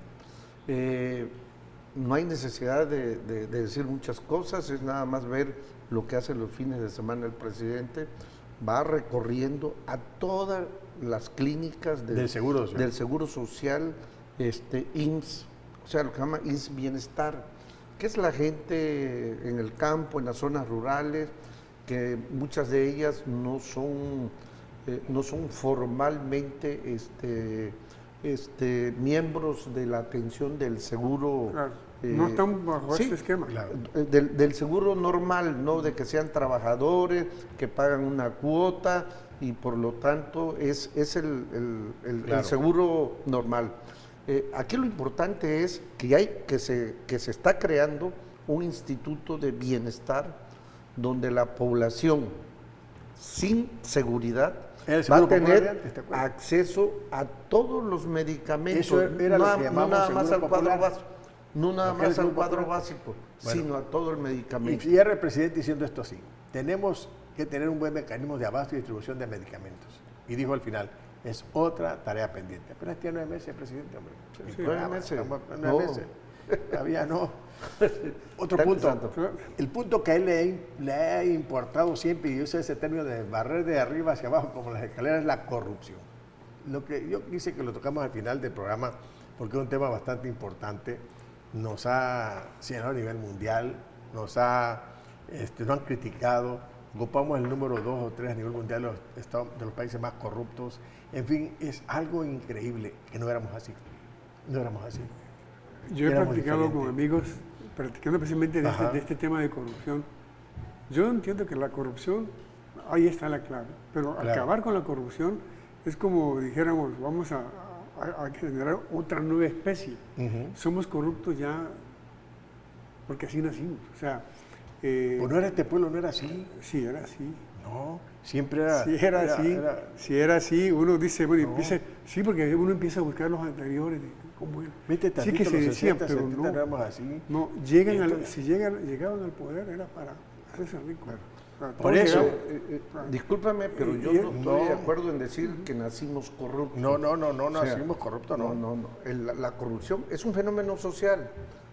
No hay necesidad de decir muchas cosas, es nada más ver lo que hace los fines de semana el presidente. Va recorriendo a todas las clínicas del Seguro Social, IMSS, o sea, lo que se llama IMSS Bienestar, que es la gente en el campo, en las zonas rurales, que muchas de ellas no son formalmente miembros de la atención del seguro. Claro. No están bajo sí, ese esquema. Claro. Del seguro normal, ¿no? De que sean trabajadores, que pagan una cuota y por lo tanto es el Claro. seguro normal. Aquí lo importante es que se está creando un instituto de bienestar donde la población sin seguridad El va seguro a popular de tener antes, ¿te acuerdas? acceso a todos los medicamentos, Eso era lo que no llamamos nada más seguro al cuadro popular. básico, no nada Lo que es el más al seguro cuadro popular. básico, Bueno. sino a todo el medicamento. Y cierra el presidente diciendo esto así: tenemos que tener un buen mecanismo de abasto y distribución de medicamentos. Y dijo al final, es otra tarea pendiente. Apenas tiene 9 meses, presidente, hombre. Sí, 9 meses. Estamos en 9 No. meses. Todavía no. Otro Está punto. empezando. El punto que a él le ha importado siempre, y yo uso ese término de barrer de arriba hacia abajo como las escaleras, es la corrupción. Lo que yo quise que lo tocamos al final del programa, porque es un tema bastante importante. Nos ha señalado a nivel mundial, nos han criticado, ocupamos el número 2 o 3 a nivel mundial de los países más corruptos. En fin, es algo increíble que no éramos así. No éramos así. Yo he Éramos practicado con diferentes. amigos, practicando precisamente Ajá. de este tema de corrupción. Yo entiendo que la corrupción, ahí está la clave, pero Claro. acabar con la corrupción es como dijéramos, vamos a generar otra nueva especie. Ujú. Somos corruptos ya porque así nacimos. O sea, Pues no era este pueblo, no era así. sí, era así. No, siempre era. Si era así, si era así, uno dice, bueno, No. empieza, sí, porque uno empieza a buscar los anteriores, de cómo era. Vete Sí tantito, que se los decía, 60, pero 70 no. no éramos así. No, Y llegaban al poder era para hacerse rico. O sea, Por todos eso, llegaban- Discúlpame, pero yo no estoy de acuerdo en decir que nacimos corruptos. No, O sea, nacimos corruptos, no. No. La corrupción es un fenómeno social.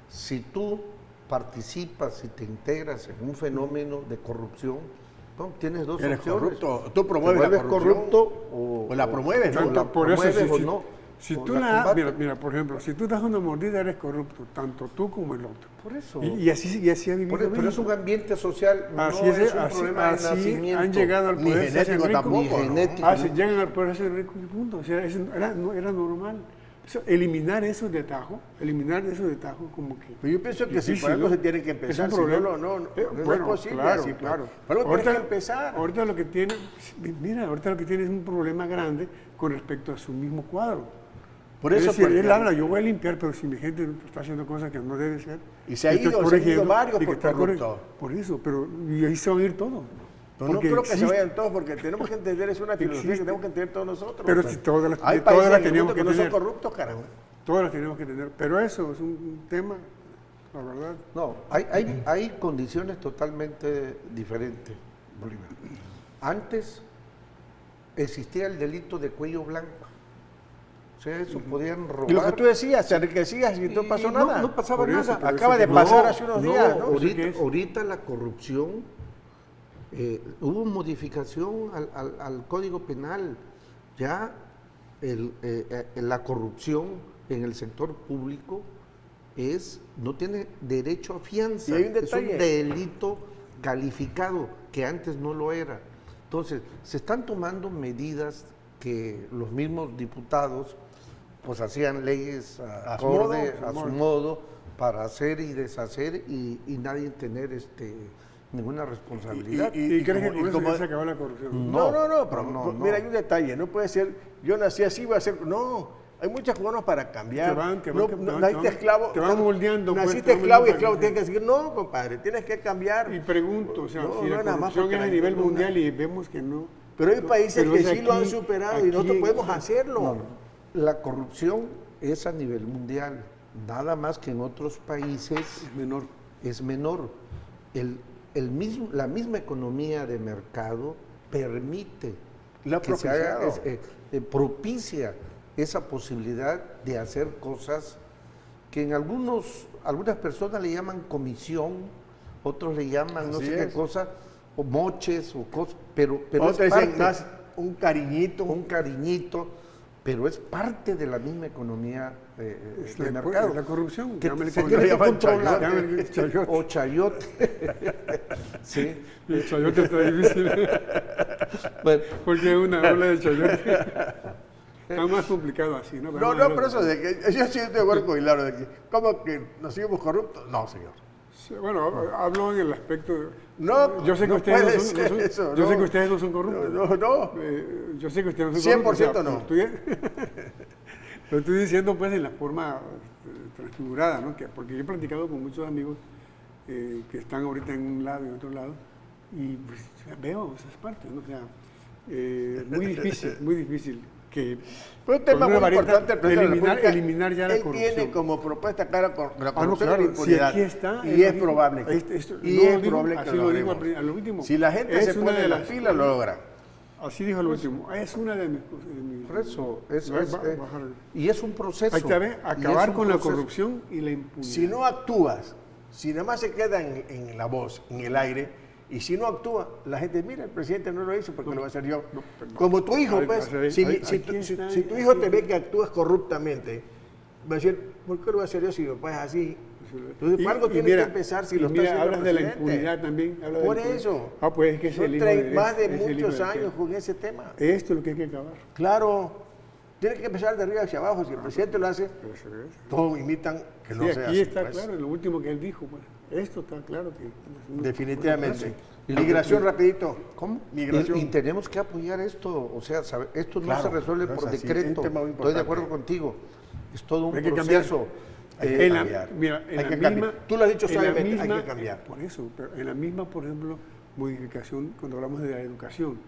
Si tú participas y te integras en un fenómeno de corrupción, no, tienes dos Eres opciones. corrupto. Tú Te promueves la vuelves corrupción corrupto o la promueves, ¿no? o la por eso, promueves o si, no. si o tú la combates. mira, por ejemplo, si tú das una mordida eres corrupto, tanto tú como el otro. Por eso. Y así ha vivido Pero es México. un ambiente social, Así no es, es un así, problema de así nacimiento. han llegado al Ni poder, se hacen genético ricos. tampoco, Ni ¿no? genético. Ah, se llegan al poder, se hacen ricos y punto. O sea, era normal. O sea, eliminar eso de tajo, como que... Pero yo pienso que si difícil, por algo ¿no? se tiene que empezar, Es si un no, problema. no es Bueno, posible claro, así, pues. claro. Por algo tienes que empezar. Ahorita lo que tiene, mira, ahorita lo que tiene es un problema grande con respecto a su mismo cuadro. Por eso, es decir, porque- él habla, yo voy a limpiar, pero si mi gente está haciendo cosas que no debe ser. Y se ha está ido, se han ido corrigiendo, varios y que por está corruptos. Por eso, pero y ahí se van a ir todos. Pero no Porque creo que se existe- vayan todos, porque tenemos que entender, es una filosofía que Existe. tenemos que entender todos nosotros. Pero pues. si todas las- Hay todas países las en el teníamos mundo que que no son tener. corruptos, carajo. Todas las tenemos que tener, pero eso es un tema, la verdad. No, hay condiciones totalmente diferentes, Bolívar. Antes existía el delito de cuello blanco. O sea, eso podían robar. Y lo que tú decías, te enriquecías y no pasó nada. No pasaba Por eso, nada. pero Acaba de No, pasar hace unos días, ¿no? ¿Eso qué es? Ahorita la corrupción, hubo modificación al Código Penal. Ya la corrupción en el sector público no tiene derecho a fianza. Y hay un Es un detalle. delito calificado que antes no lo era. Entonces, se están tomando medidas que los mismos diputados pues hacían leyes A su acorde modo, a su modo para hacer y deshacer y nadie tener ninguna responsabilidad. ¿Y crees que como- con eso como- ya se acabó la corrupción? No, pero no. mira, hay un detalle, no puede ser, yo nací así, voy a ser, no, hay muchas formas para cambiar. Te van naciste esclavo, te van moldeando, pues, Naciste te van esclavo y moldeando esclavo para tienes que decir, no, compadre, tienes que cambiar. Y pregunto, o sea, No, si no la es nada más corrupción porque es a la nivel gente no- mundial y vemos que no. Pero hay países Pero que es sí lo han aquí- superado y aquí nosotros en- podemos hacerlo. No, la corrupción es a nivel mundial, nada más que en otros países Menor. es menor. La misma economía de mercado permite Lo ha que se haga, propiciado. propicia esa posibilidad de hacer cosas que en algunas personas le llaman comisión, otros le llaman no Así sé qué es. cosa, o moches o cosas, pero Otros es dicen parte, más un cariñito. un cariñito, pero es parte de la misma economía Es de la, mercado. la corrupción. Que llámale se como- tiene que llaman controlar. Llámale chayote. O chayote. Sí. El chayote está difícil, Bueno, porque es una ola de chayote. está más complicado así, ¿no? No, no, pero eso de que yo sí estoy de acuerdo con Hilario, de que, ¿cómo que nos seguimos corruptos? No, señor. Sí, bueno, hablo en el aspecto. No, yo sé que no ustedes puede no son, ser no son- eso, yo sé no. que ustedes no son corruptos. No. Yo sé que ustedes no son 100% corruptos. no. Lo estoy diciendo pues en la forma transfigurada, ¿no? Porque yo he platicado con muchos amigos que están ahorita en un lado y en otro lado, y pues veo esas partes, ¿no? O sea, muy difícil que Fue un tema con una muy varita importante el presidente de la República. eliminar ya la Él corrupción. tiene como propuesta cara con la No, corrupción y claro, la impunidad. si aquí está, y él es lo dijo. probable que, Esto- y no es lo dijo, probable que así lo lo dijo logremos. al último. Si la gente Es se una pone de en la las- fila, lo logra. Así dijo el último. Es una de mis cosas. Por eso, bajar. y es un proceso. Ahí está, ¿ve? Y es Acabar un con la proceso. corrupción y la impunidad. Si no actúas, si nada más se queda en la voz, en el aire, y si no actúa, la gente, mira, el presidente no lo hizo porque lo voy a hacer yo. Como tu hijo, Ahí- pues, ahí- si aquí si está, tu hijo te aquí. ve que actúas corruptamente, va a decir, ¿por qué lo voy a hacer yo si mi papá es así? Entonces, por algo tiene mira, que empezar si y lo está mira, haciendo el hablas de la presidente. impunidad también. habla de Por la impunidad. eso. Pues es que es Son el hijo de más de es el hijo muchos de- años con ese tema. Esto es lo que hay que acabar. Claro, tiene que empezar de arriba hacia abajo. Si el presidente lo hace, Eso es. todos imitan que no Sí, sea aquí así, está pues. claro, en lo último que él dijo, pues. Esto está claro que... Definitivamente. Y lo que- Migración rapidito. ¿Cómo? Migración. Y tenemos que apoyar esto, o sea, esto no Claro, se resuelve no es por así, es un decreto. tema muy Estoy de importante. acuerdo contigo. Es todo un Hay que cambiar. proceso. Hay que En la- cambiar. mira, en Hay la que misma, cambiar. Tú lo has dicho en la suavemente, hay misma- que cambiar. Por eso, pero en la misma, por ejemplo, modificación, cuando hablamos de la educación,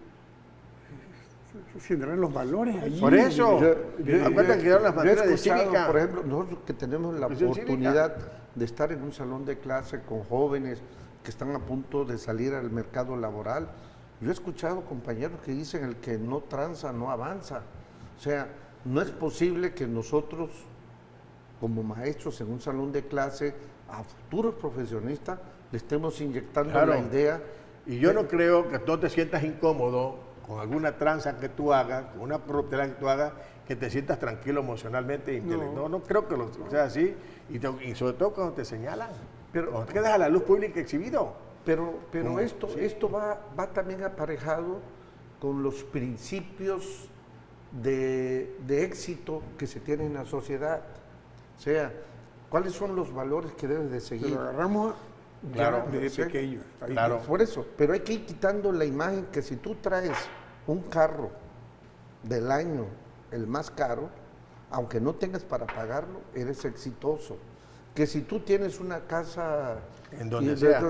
se tendrán los valores allí. Por eso, de- acuérdate que quedaron las Yo he materias de escuchado, cívica. por ejemplo, nosotros que tenemos la Educación oportunidad de estar en un salón de clase con jóvenes que están a punto de salir al mercado laboral, yo he escuchado compañeros que dicen el que no tranza no avanza. O sea, no es posible que nosotros, como maestros en un salón de clase, a futuros profesionistas le estemos inyectando Claro. la idea. Y yo no creo que tú te sientas incómodo con alguna tranza que tú hagas, con una corruptela que tú hagas, que te sientas tranquilo emocionalmente. No creo que lo sea así. Y sobre todo cuando te señalan. Pero cuando quedas a la luz pública exhibido. Pero esto va también aparejado con los principios de éxito que se tiene en la sociedad. O sea, ¿cuáles son los valores que debes de Que seguir? lo agarramos Claro, desde sí. pequeños. Ahí Claro. Por eso, pero hay que ir quitando la imagen que si tú traes un carro del año, el más caro, aunque no tengas para pagarlo, eres exitoso. Que si tú tienes una casa En donde sea.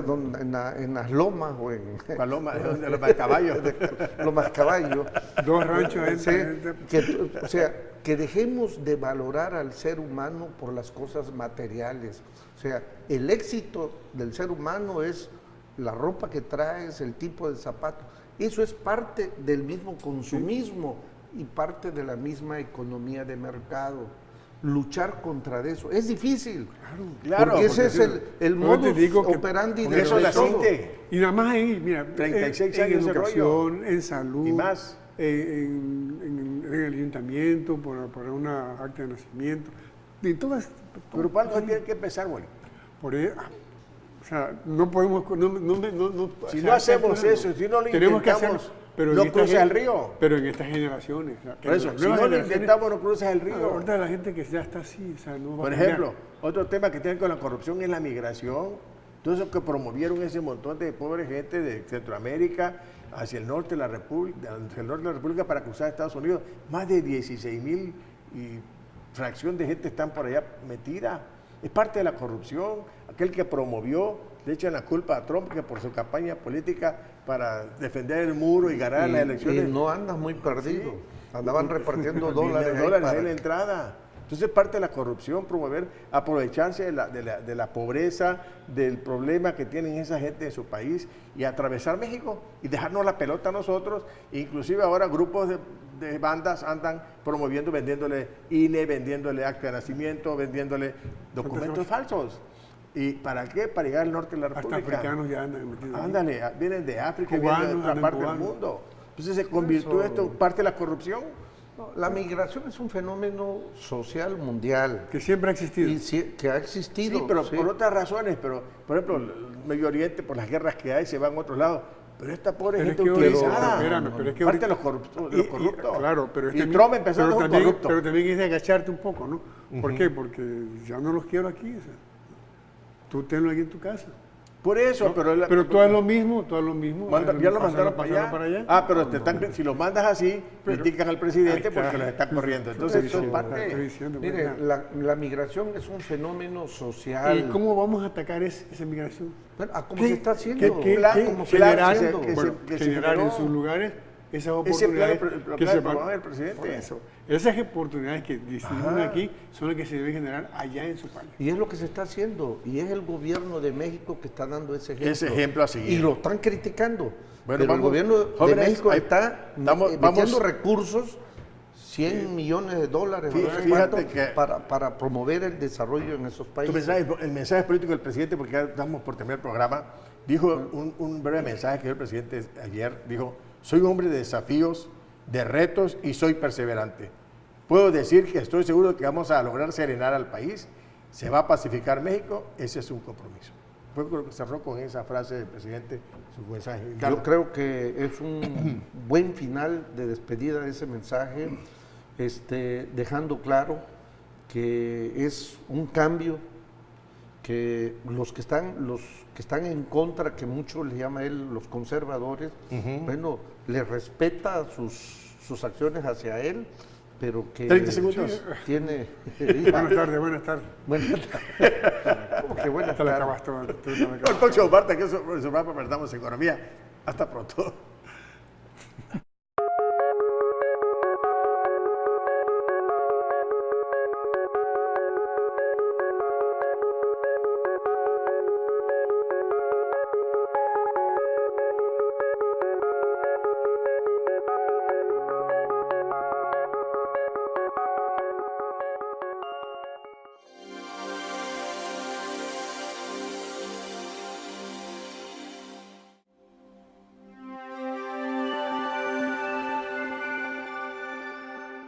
en las lomas o en Paloma, de los caballos. Lomas Caballo, Dos ranchos. sí, o sea, que dejemos de valorar al ser humano por las cosas materiales. O sea, el éxito del ser humano es la ropa que traes, el tipo de zapato. Eso es parte del mismo consumismo y parte de la misma economía de mercado. Luchar contra eso es difícil. Claro, porque ese porque es sí, el no modus te digo que operandi con de eso de todo. naciste. Y nada más ahí, mira, 36 en años de educación, en salud, Y más. en el ayuntamiento, por una acta de nacimiento, de todas. Pero por algo tiene que empezar, güey. Por ahí, o sea, no podemos, Si no hacemos eso, si no lo tenemos que intentamos, hacerlo, pero no en esta cruza gen- el río. Pero en estas generaciones. O sea, que Por eso, las si nuevas no lo generaciones- intentamos, no cruzas el río. Ahorita la gente que ya está así, o sea, no va Por a cambiar. ejemplo, otro tema que tiene con la corrupción es la migración. Todo eso que promovieron ese montón de pobre gente de Centroamérica hacia el norte de la República, para cruzar a Estados Unidos. Más de 16,000 y fracción de gente están por allá metida. Es parte de la corrupción. Aquel que promovió, le echan la culpa a Trump que por su campaña política para defender el muro y ganar las Y elecciones. no andas muy perdido. Andaban repartiendo dólares. ahí dólares para- en la entrada. Entonces parte de la corrupción, promover, aprovecharse de la pobreza, del problema que tienen esa gente en su país y atravesar México y dejarnos la pelota a nosotros. Inclusive ahora grupos de bandas andan promoviendo, vendiéndole INE, vendiéndole acta de nacimiento, vendiéndole documentos falsos. ¿Y para qué? Para llegar al norte de la Hasta República. africanos ya andan metidos ahí. Ándale, vienen de África, Cubanos, vienen de otra andan parte del cubanos. mundo. Entonces se convirtió Eso- esto parte de la corrupción. No, la migración es un fenómeno social mundial Que siempre ha existido. y que ha existido. Sí, pero sí. por otras razones. Pero, por ejemplo, el Medio Oriente, por las guerras que hay, se van a otros lados. Pero esta pobre Pero es gente que ahorita- utilizada. espérame, pero es que Parte de ahorita- los corruptos. Claro, pero y Trump empezó pero como también, corrupto. pero también es de agacharte un poco, ¿no? ¿Por qué? Porque ya no los quiero aquí. O sea, tú tenlo aquí en tu casa. Por eso, Pero todo es lo mismo, todo es lo mismo. Ya lo mandaron Pásalo para allá. Ah, pero si los mandas así, critican al presidente Ahí está. porque los están corriendo. Entonces, Estoy son diciendo, estoy parte. diciendo, Mire, pues, la migración es un fenómeno social. ¿y cómo vamos a atacar esa migración? Bueno, ¿cómo ¿Qué- se está haciendo? ¿Cómo se generar, que se- bueno, que se generar en generó? sus lugares esas Ese oportunidades plan que se van promueve el presidente. por eso. Esas oportunidades que decidimos aquí son las que se deben generar allá en su país. Y es lo que se está haciendo. Y es el gobierno de México que está dando ese ejemplo. Ese ejemplo a seguir. Y lo están criticando. Bueno, Pero el vamos, gobierno jóvenes, de México ahí- está vamos- metiendo recursos, 100 millones de dólares, no sé Fíjate cuánto, que- para promover el desarrollo en esos países. El mensaje político del presidente, porque ya estamos por terminar el programa, dijo un breve mensaje que dio el presidente ayer. Dijo: soy un hombre de desafíos, de retos y soy perseverante. Puedo decir que estoy seguro de que vamos a lograr serenar al país. Se va a pacificar México. Ese es un compromiso. Fue lo que cerró con esa frase del presidente su mensaje. Yo creo que es un buen final de despedida de ese mensaje, dejando claro que es un cambio, que los que están en contra, que muchos le llama él los conservadores, bueno, le respeta sus acciones hacia él, pero que 30 segundos. tiene... Buenas tardes, buenas tardes. Buenas tardes. ¿Cómo que buenas Te la tardes? acabas todo, tú te la acabas. El próximo martes, que es su programa Perdamos Economía. Hasta pronto.